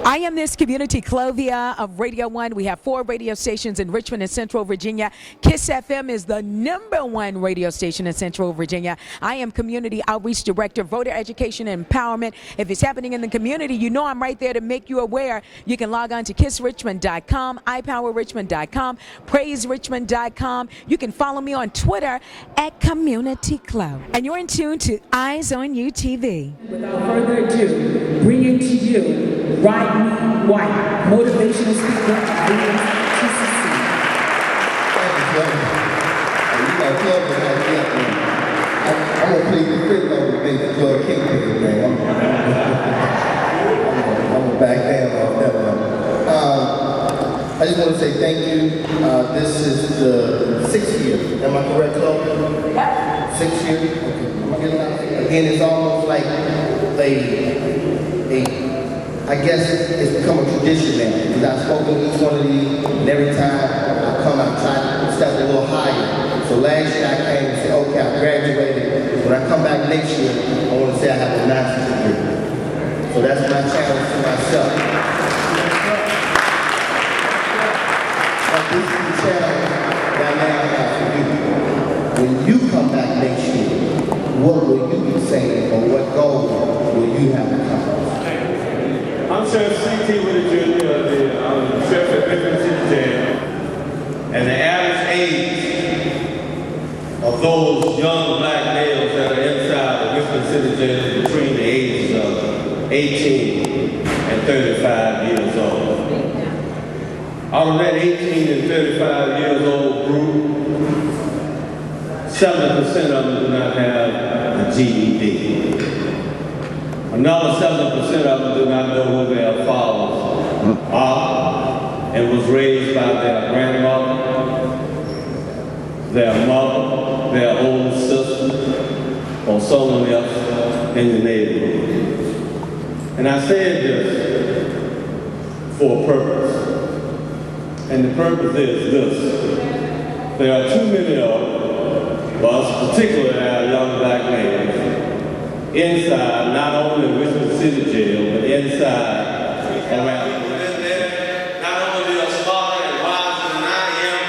I am Miss Community Clovia of Radio 1. We have 4 radio stations in Richmond and Central Virginia. KISS FM is the #1 radio station in Central Virginia. I am Community Outreach Director, Voter Education and Empowerment. If it's happening in the community, you know I'm right there to make you aware. You can log on to kissrichmond.com, ipowerrichmond.com, praiserichmond.com. You can follow me on Twitter at Community Clo. And you're in tune to Eyes on You TV. Without further ado, bringing to you Rodney White, motivational speaker of the TCC. Thank you, Clovia. You know, Clovia has me. I'm going to plead the fifth over the big Clovia Kingpin, man. I'm going to back down off that one. I just want to say thank you. This is the 6th year. Am I correct, Clovia? Yep. 6 years? Okay. Again, it's almost like I guess it's become a tradition now, because I've spoken to each one of these, and every time I come, I try to step a little higher. So last year I came and said, okay, I graduated. When I come back next year, I want to say I have a master's degree. So that's my challenge to myself. But this is the challenge that I now have for you. When you come back next year, what will you be saying, or what goal will you have accomplished? I'm Sheriff C.T. Woody Jr. I'm the Sheriff at Richmond City Jail. And the average age of those young black males that are inside the Richmond City Jail is between the ages of 18 and 35 years old. Out of that 18 and 35 years old group, 7% of them do not have a GED. Another 7% of them do not know who their fathers are and was raised by their grandmother, their mother, their older sister, or someone else in the neighborhood. And I said this for a purpose. And the purpose is this. There are too many of us, particularly our young black males, inside, not only Richmond City Jail, but inside around. Not only they are smarter and wiser than I am,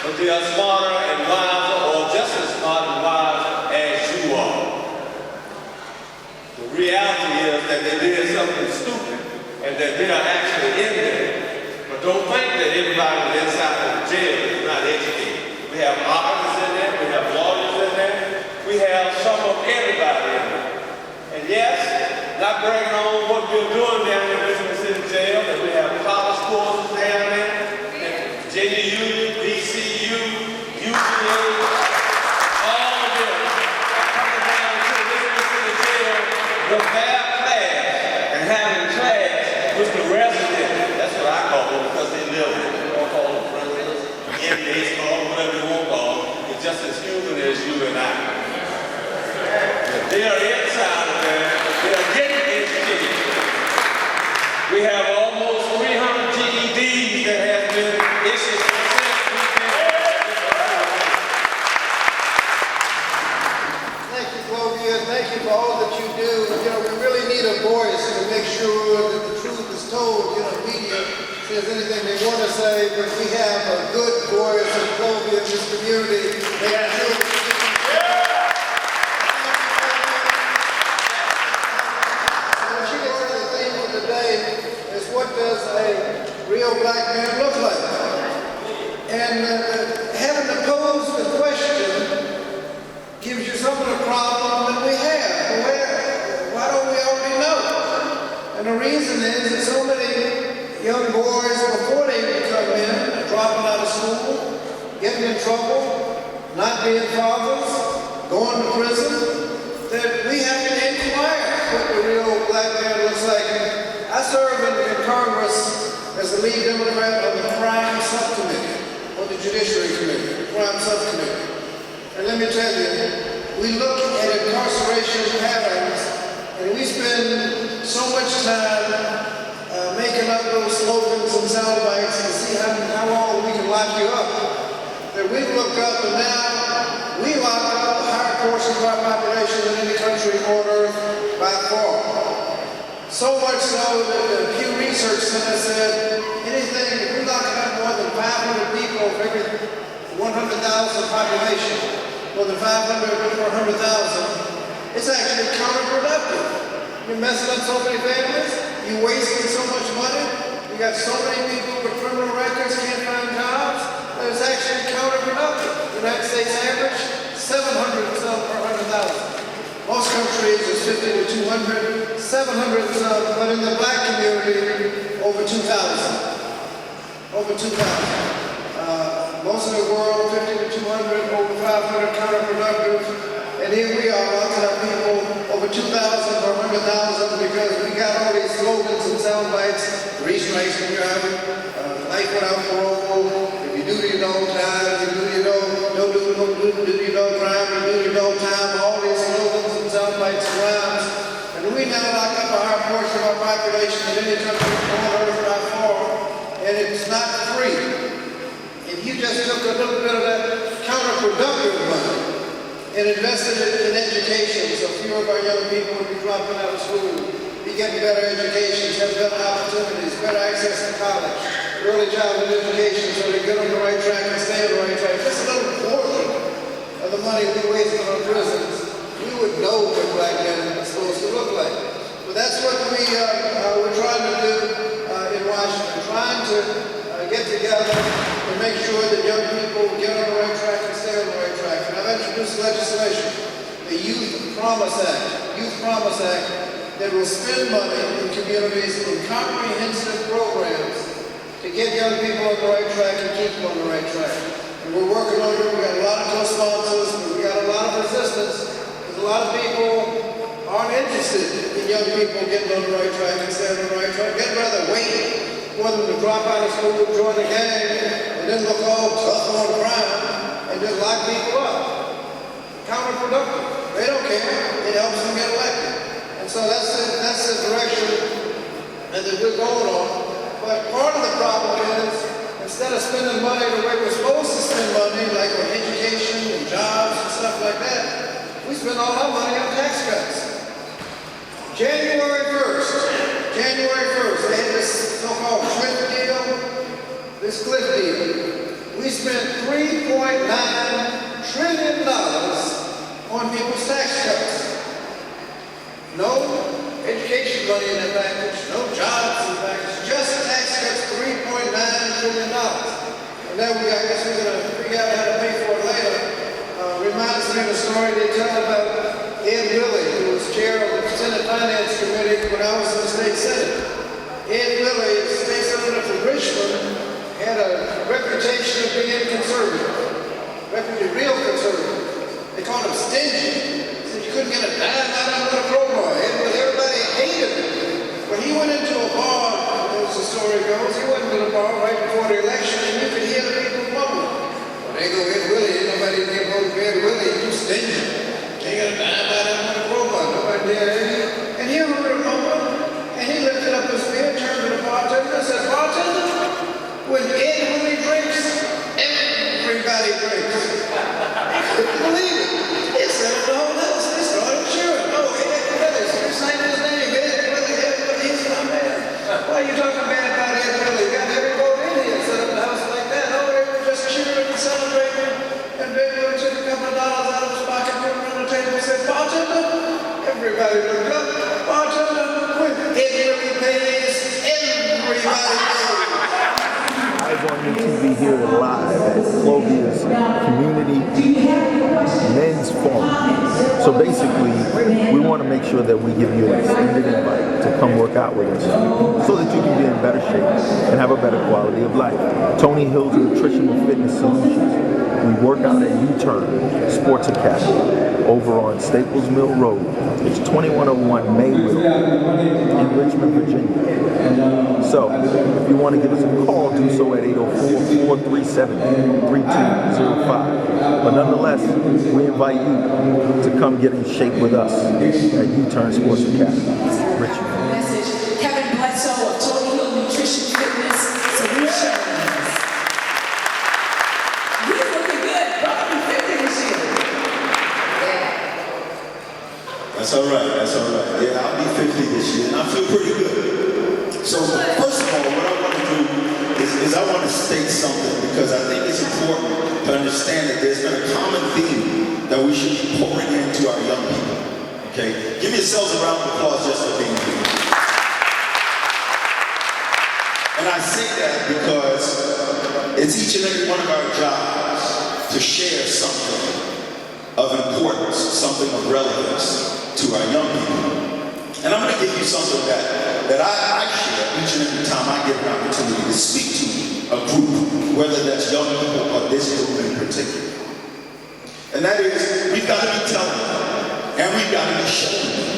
but they are smarter and wiser, or just as smart and wise as you are. The reality is that they did something stupid and that they are actually in there. But don't think that everybody inside of the jail is not educated. We have artists in there, we have lawyers in there, we have some of everybody in there. And yes, not bragging on what we're doing down in Richmond City Jail, that we have college courses down there, and Virginia Union, VCU, UVA, all of them are coming down to Richmond City Jail with their class and having class with the residents. That's what I call them, because they live there. We don't call them residents, inmates, call them whatever you want to call them. It's just as human as you and I. They are inside of there. They are getting educated. We have almost 300 GEDs that have been issued since we've been. Thank you, Clovia. Thank you for all that you do. You know, we really need a voice to make sure that the truth is told. You know, media says anything they want to say, but we have a good voice of Clovia in this community. What does a real black man look like? And having to pose the question gives you some of the problem that we have. Why don't we already know? And the reason is that so many young boys, before they come in, are dropping out of school, getting in trouble, not being fathers, going to prison, that we have to inquire what the real black man looks like. I serve in Congress as the lead Democrat on the crime subcommittee, or the Judiciary Committee, crime subcommittee. And let me tell you, we look at incarceration patterns, and we spend so much time making up those slogans and sound bites to see how long we can lock you up. That we look up, and now we lock up a higher portion of our population than any country on earth by far. So much so that the Pew Research Center said anything, if you're locking up more than 500 people for every 100,000 population, more than 500 per 100,000, it's actually counterproductive. You're messing up so many families, you're wasting so much money, you got so many people with criminal records can't find jobs, that it's actually counterproductive. The United States average, 700 and some per 100,000. Most countries is 50 to 200, 700 and some, but in the black community, over 2,000. Over 2,000. Most of the world, 50 to 200, over 500 counterproductive. And here we are, locking up people over 2,000 or 100,000 because we got all these slogans and sound bites. Reach rights for driving, life without parole. If you do, you don't time. If you do, you don't do, you don't crime. If you do, you don't time. All these slogans and sound bites and rhymes. And we now lock up a higher portion of our population in any country on earth by far. And it's not free. If you just took a little bit of that counterproductive money and invested it in education, so fewer of our young people would be dropping out of school, be getting better educations, have better opportunities, better access to college, early childhood education so they get on the right track and stay on the right track. Just a little portion of the money we waste on our prisons, we would know what black men are supposed to look like. But that's what we're trying to do in Washington, trying to get together and make sure that young people get on the right track and stay on the right track. And I've introduced legislation, the Youth Promise Act, that will spend money in communities in comprehensive programs to get young people on the right track and keep them on the right track. And we're working on it. We got a lot of co-sponsors, but we got a lot of resistance because a lot of people aren't interested in young people getting on the right track and staying on the right track. They'd rather wait for them to drop out of school, join the gang, and then look all tough on crime and just lock people up. Counterproductive. They don't care. It helps them get elected. And so that's the direction that we're going on. But part of the problem is, instead of spending money the way we're supposed to spend money, like on education and jobs and stuff like that, we spend all our money on tax cuts. January 1st, they had this so-called cliff deal, this cliff deal. We spent $3.9 trillion on people's tax cuts. No education money in that package, no jobs in the package, just tax cuts, $3.9 trillion. And then I guess we're going to figure out how to pay for it later. Reminds me of a story they tell about Ed Willie, who was chair of the Senate Finance Committee when I was in the state Senate. Ed Willie, state senator from Richmond, had a reputation of being conservative, real conservative. They called him stingy. Said you couldn't get a dime out of a program. Everybody hated him. When he went into a bar, as the story goes, he went into the bar right before the election, and you could hear the people mumbling. Well, they go, Ed Willie, ain't nobody named Ed Willie, you stingy. They got a dime out of a program. Nobody there. And he heard him mumbling, and he lifted up his beer, turned to the bartender, and said, bartender, when Ed Willie drinks, everybody drinks. They couldn't believe it. He said it to the whole house. They started cheering. Oh, Ed Willie, so you're saying his name, Ed Willie, he's my man. Why are you talking bad about Ed Willie? Got every vote in here set up the house like that. Oh, they were just cheering and celebrating. And Ed Willie took a couple of dollars out of his pocket, put it on the table, and said, bartender, everybody looked up. Bartender, when Ed Willie pays, everybody pays. Live on your TV here live at Clovia's Community Men's Forum. So basically, we want to make sure that we give you an extended invite to come work out with us so that you can be in better shape and have a better quality of life. Tony Hill's Nutritional Fitness Solutions. We work out at U-Turn Sports Academy over on Staples Mill Road. It's 2101 Mayville in Richmond, Virginia. So, if you want to give us a call, do so at 804-437-3205. But nonetheless, we invite you to come get in shape with us at U-Turn Sports Academy, Richmond. Message, Kevin Bledsoe of Tony Hill Nutrition Fitness Solutions. We're looking good. Probably 50 this year. That's all right. Yeah, I'll be 50 this year, and I feel pretty good. So, first state something because I think it's important to understand that there's been a common theme that we should be pouring into our young people. Okay? Give yourselves a round of applause just for being here. And I say that because it's each and every one of our jobs to share something of importance, something of relevance to our young people. And I'm going to give you something that I share each and every time I get an opportunity to speak to a group, whether that's young people or this group in particular. And that is, we've got to be telling them, and we've got to be showing them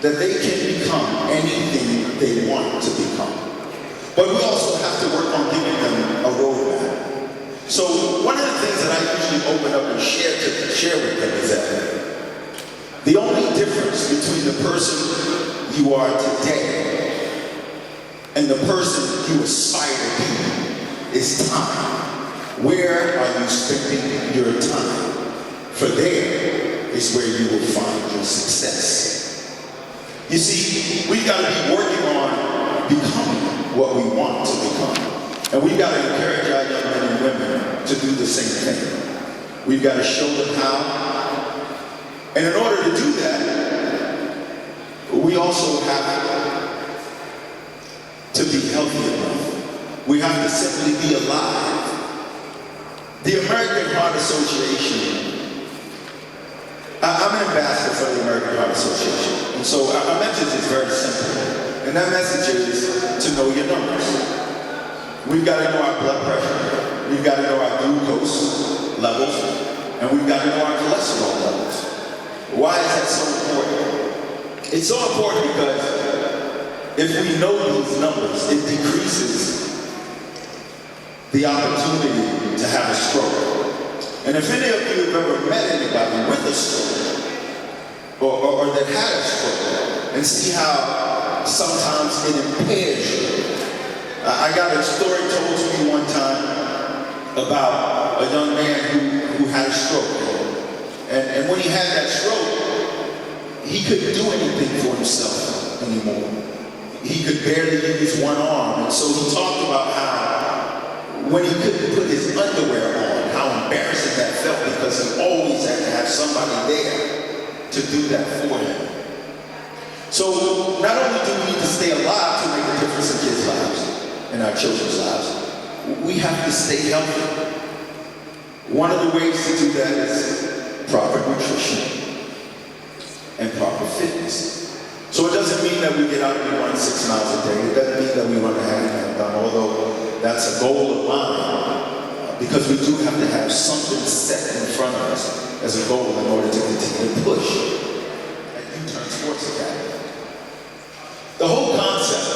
that they can become anything they want to become. But we also have to work on giving them a roadmap. So one of the things that I usually open up and share with them is that the only difference between the person you are today and the person you aspire to be is time. Where are you spending your time? For there is where you will find your success. You see, we've got to be working on becoming what we want to become. And we've got to encourage our young men and women to do the same thing. We've got to show them how. And in order to do that, we also have to be healthy enough. We have to simply be alive. The American Heart Association, I'm an ambassador for the American Heart Association. And so our message is very simple. And that message is to know your numbers. We've got to know our blood pressure. We've got to know our glucose levels. And we've got to know our cholesterol levels. Why is that so important? It's so important because if we know these numbers, it decreases the opportunity to have a stroke. And if any of you have ever met anybody with a stroke or that had a stroke and see how sometimes it impairs you. I got a story told to me one time about a young man who had a stroke. And when he had that stroke, he couldn't do anything for himself anymore. He could barely use one arm. And so he talked about how when he couldn't put his underwear on, how embarrassing that felt because he always had to have somebody there to do that for him. So not only do we need to stay alive to make a difference in kids' lives and our children's lives, we have to stay healthy. One of the ways to do that is proper nutrition and proper fitness. So it doesn't mean that we get out and run 6 miles a day. It doesn't mean that we run a half marathon, although that's a goal of mine, because we do have to have something set in front of us as a goal in order to continue to push at U-Turn Sports Academy. The whole concept,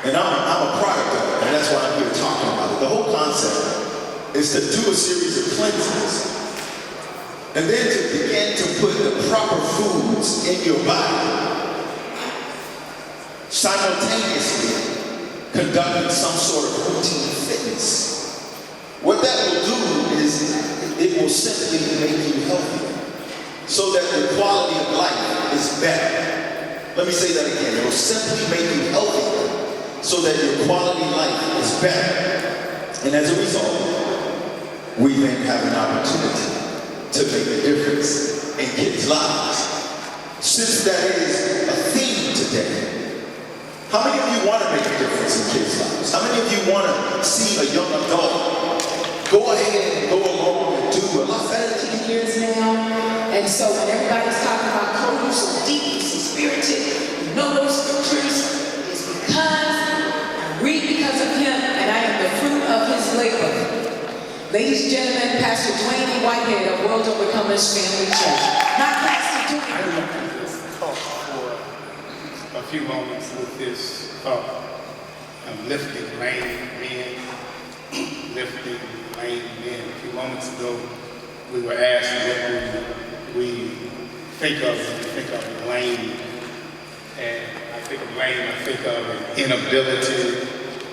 and I'm a product of it, and that's why I'm here talking about it. The whole concept is to do a series of cleanses and then to begin to put the proper foods in your body, simultaneously conducting some sort of routine fitness. What that will do is it will simply make you healthier so that your quality of life is better. Let me say that again. It will simply make you healthier so that your quality of life is better. And as a result, we then have an opportunity to make a difference in kids' lives. Since that is a theme today, how many of you want to make a difference in kids' lives? How many of you want to see a young adult go ahead and go along and do a lot better than you? Years now, and so when everybody's talking about Cole, you're so deep, so spirited, you know those scriptures, it's because I read because of him, and I am the fruit of his labor. Ladies and gentlemen, Pastor Dwayne E. Whitehead of World Overcomers Family Church. Not Pastor Dwayne. Let's talk for a few moments with this thought of lifting lame men, lifting lame men. A few moments ago, we were asked what we think of when we think of lame. And I think of lame, I think of an inability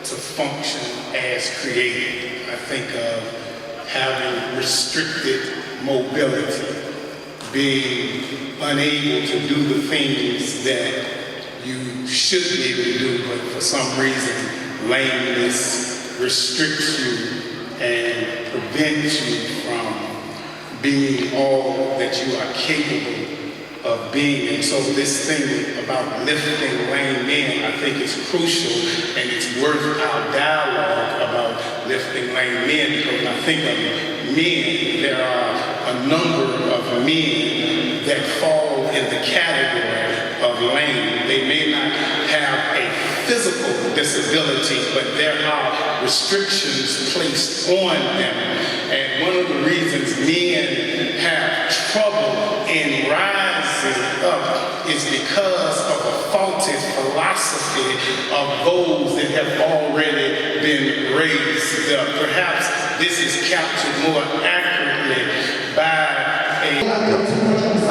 to function as created. I think of having restricted mobility, being unable to do the things that you should be able to do, but for some reason, lameness restricts you and prevents you from being all that you are capable of being. And so this thing about lifting lame men, I think is crucial, and it's worth our dialogue about lifting lame men, because when I think of men, there are a number of men that fall in the category of lame. They may not have a physical disability, but there are restrictions placed on them. And one of the reasons men have trouble in rising up is because of a faulty philosophy of those that have already been raised up. Perhaps this is captured more accurately by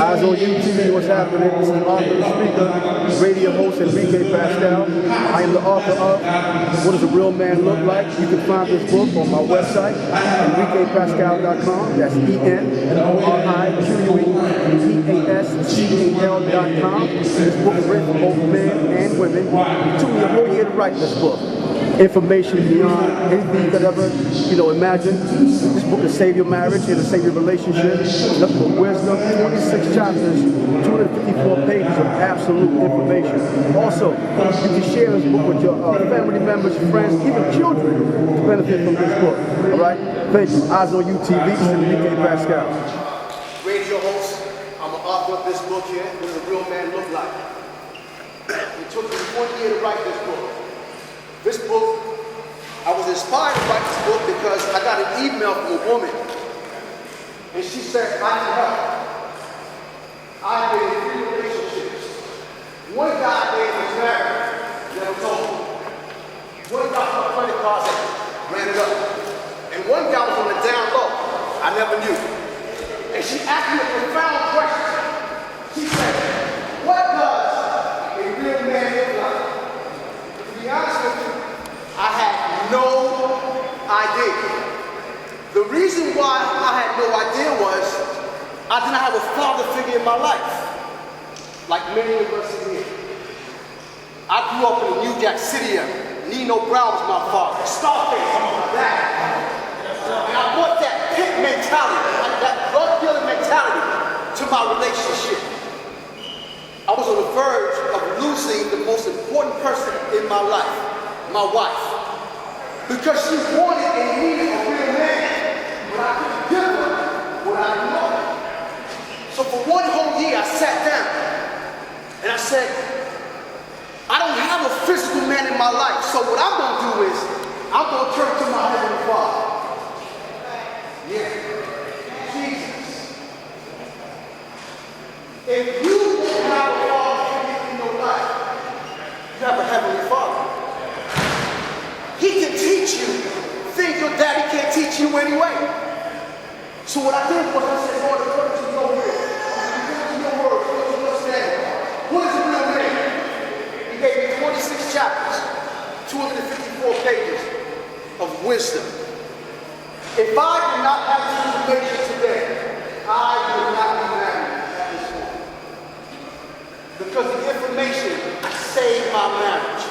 Eyes on you, TV, what's happening? This is Arthur the Speaker, radio host Enrique Pascal. I am the author of What Does a Real Man Look Like? You can find this book on my website, EnriquePascal.com. That's ENRIQUEPASCAL.com. This book is written for both men and women. It took me a whole year to write this book. Information beyond anything you could ever, imagine. This book will save your marriage, it'll save your relationship. Nothing but wisdom, 26 chapters, 254 pages of absolute information. Also, you can share this book with your family members, friends, even children to benefit from this book. All right? Thank you. Eyes on you, TV. This is Enrique Pascal. Radio host, I'm an author of this book here. What does a real man look like? It took me 1 year to write this book. This book, I was inspired to write this book because I got an email from a woman, and she said, I need help. I've been in 3 relationships. One guy there was married, never told me. One guy from my credit cards ran it up. And one guy was on the down low. I never knew. And she asked me a profound question. She said, what does a real man look like? To be honest with you, I had no idea. The reason why I had no idea was I did not have a father figure in my life, like many of us here. I grew up in the New Jack City area. Nino Brown was my father. Scarface was my dad. And I brought that pit mentality, that drug dealing mentality to my relationship. I was on the verge of losing the most important person in my life, my wife. Because she wanted and needed a real man, but I couldn't give her what I know. So for 1 whole year, I sat down and I said, I don't have a physical man in my life, so what I'm going to do is, I'm going to turn to my Heavenly Father. Yeah, Jesus. If you don't have a father in your life, you have a Heavenly Father. He can teach you things your daddy can't teach you anyway. So what I did was I said, Lord, according to your will, according to your word, according to your standard, what is a real man? He gave me 26 chapters, 254 pages of wisdom. If I did not have this information today, I would not be married at this point. Because the information saved my marriage.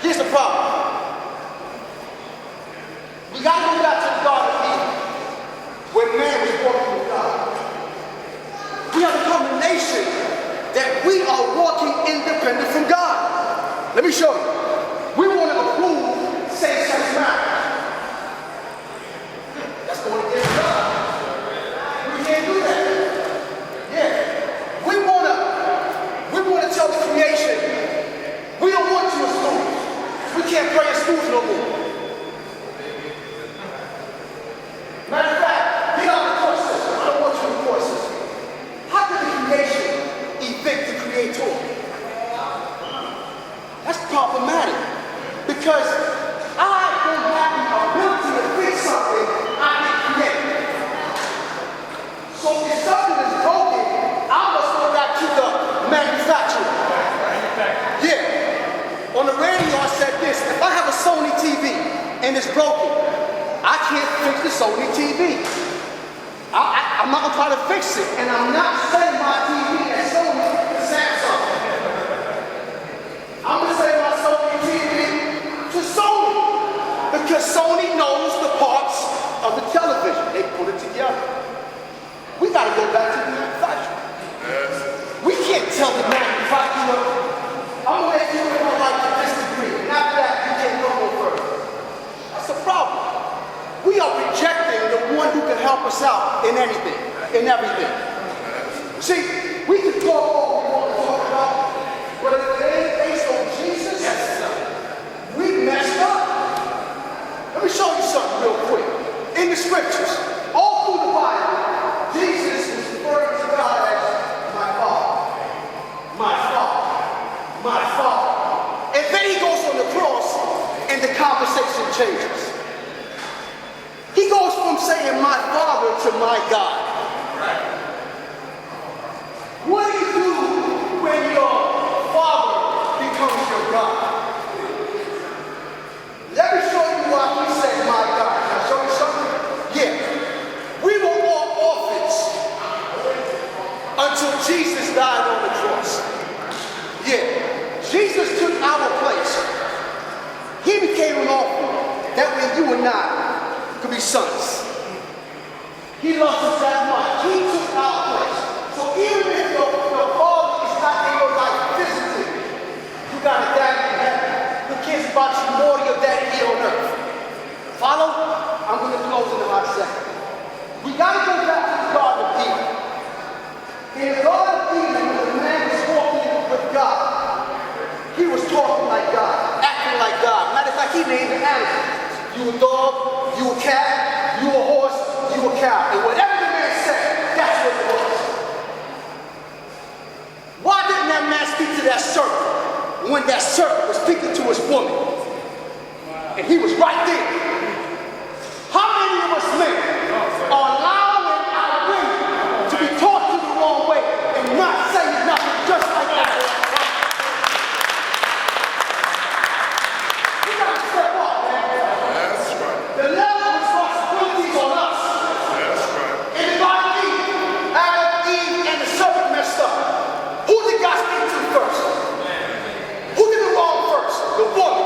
Here's the problem. We got to go back to the Garden of Eden, where man was walking with God. We have become a nation that we are walking independent from God. Let me show you. We want to approve same-sex marriage. That's going against God. We can't do that. Yeah. We want to tell the creation, we don't want you in schools. We can't pray in schools no more. Matter of fact, get out of the court system. I don't want you in the court system. How can the creation evict the creator? That's problematic. Because I don't have the ability to fix something I can create. So if something is broken, I must go back to the manufacturer. Yeah. On the radio, I said this. If I have a Sony TV and it's broken, I can't fix the Sony TV. I'm not going to try to fix it. And I'm not selling my TV at Sony to Samsung. I'm going to sell my Sony TV to Sony. Because We got to go back to the manufacturer. We can't tell the manufacturer, I'm going to let you in my life to disagree. And after that, you can't go no further. That's a problem. We are rejecting the one who can help us out in anything, in everything. See, we can talk all we want to talk about, but if it ain't based on Jesus, we messed up. Let me show you something real quick. In the scriptures, all through the Bible, Jesus is referred to God as my Father, my Father, my Father. And then he goes on the cross and the conversation changes. He goes from saying my Father to my God. What do you do when your Father becomes your God? Let me show you why he said my God. Can I show you something? Yeah. We were all orphans until Jesus died on the cross. Yeah. Jesus took our place. He became an orphan. That way you and I could be sons. He loves us that much. He took our place. So even if your father is not in your life physically, you got a daddy in heaven who cares about you more than your daddy here on earth. Follow? I'm going to close in a hot second. We got to go back to the Garden of Eden. In the Garden of Eden, when the man was walking with God, he was talking like God, acting like God. Matter of fact, he named the animals. You a dog, you a cat, you a horse, you a cow. And whatever the man said, that's what it was. Why didn't that man speak to that serpent when that serpent was speaking to his woman? And he was right there. How many of us men are allowing our women to be taught to the wrong way and not saying nothing just like that? We got to step up, man. That's right. The level of responsibility is on us. That's right. In the Garden of Eden, Adam, Eve, and the serpent messed up. Who did God speak to first? Who did the wrong first? The woman.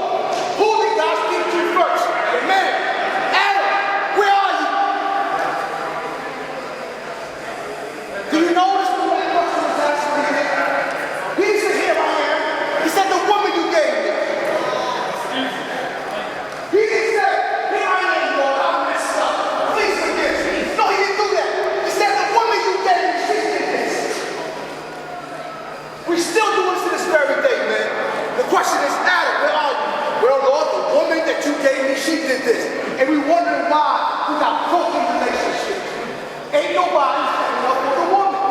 Who did God speak to first? The man. Adam, where are you? Do you notice the way God was asking him? He said, here I am. He said, the woman you gave me. He didn't say, here I am, Lord, I messed up. Please forgive me. No, he didn't do that. He said, the woman you gave me, she did this. We still do this to this very day, man. The question is, Adam, where are you? Well, Lord, the woman that you gave me, she did this. And we wondering why we got broken relationships. Ain't nobody standing up for the woman.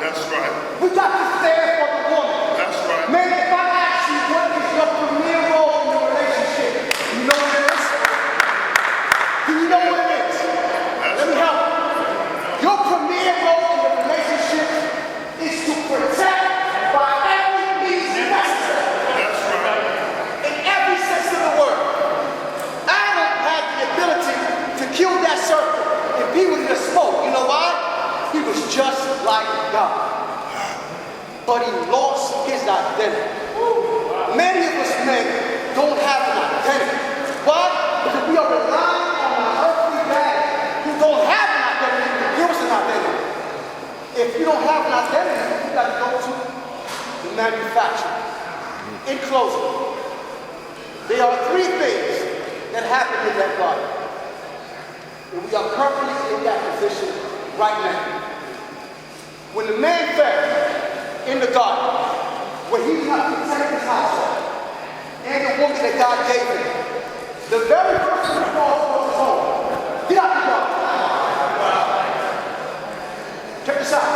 That's right. We got to stand for the woman. That's right. Man, if I ask you what is your premier role in the relationship, you know what it is? Do you know what it is? Let me help you. Your premier role in the relationship is to protect by every means necessary. That's right. In every sense of the word. Adam had the ability to kill that serpent and be with the smoke. You know why? He was just like God. But he lost his identity. Many of us men don't have an identity. Why? Because we are relying on our earthly daddy who don't have an identity to give us an identity. If you don't have an identity, you got to go to the manufacturer. In closing, there are three things that happen in that garden. And we are currently in that position right now. When the man fell in the garden, when he did not protect his household and the woman that God gave him, the very first response was his home. Get out the garden. Check this out.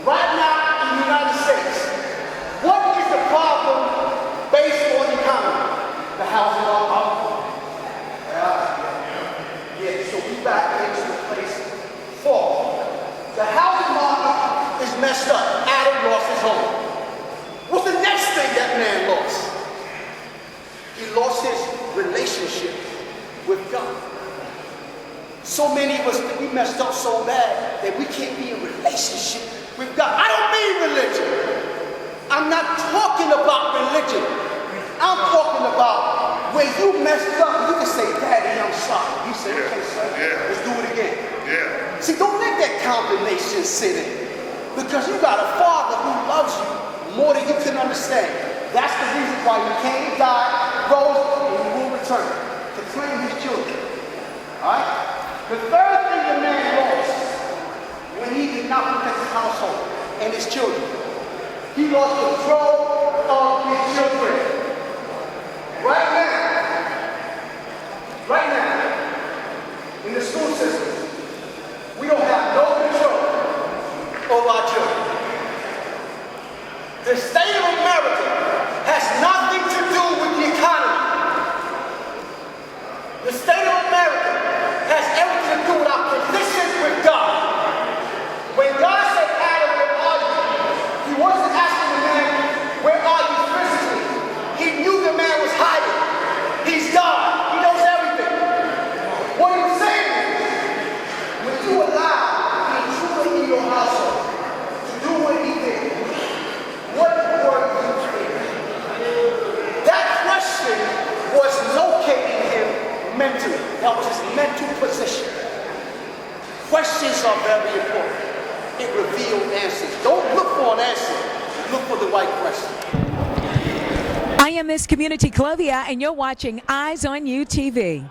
Right now in the United States, what is the problem based on the economy? The housing market. Yeah, so we back into the place fall. The housing market is messed up. Adam lost his home. What's the next thing that man lost? He lost his relationship with God. So many of us, we messed up so bad that we can't be in relationship with God. I don't mean religion. I'm not talking about religion. I'm talking about when you messed up, you can say, Daddy, I'm sorry. You say, okay, son, let's do it again. Yeah. See, don't let that condemnation sit in. Because you got a Father who loves you more than you can understand. That's the reason why he came, died, rose, and he will return to claim his children. All right? The third thing the man lost when he did not protect his household and his children, he lost control of his children. Right now, in the school system, we don't have no control over our children. The state of America has nothing to do with the economy. The state of America has everything to do with our position with God. When God said, Adam, where are you? He wasn't asking the man, where are you physically? He knew the man was hiding. He's God. He knows everything. What he was saying is, when you allow the intruder in your household to do what he did, what were you doing? That question was locating him mentally. That was his mental position. Questions are very important. It reveals answers. Don't look for an answer. Look for the right question. I am Miss Community Clovia, and you're watching Eyes on You TV.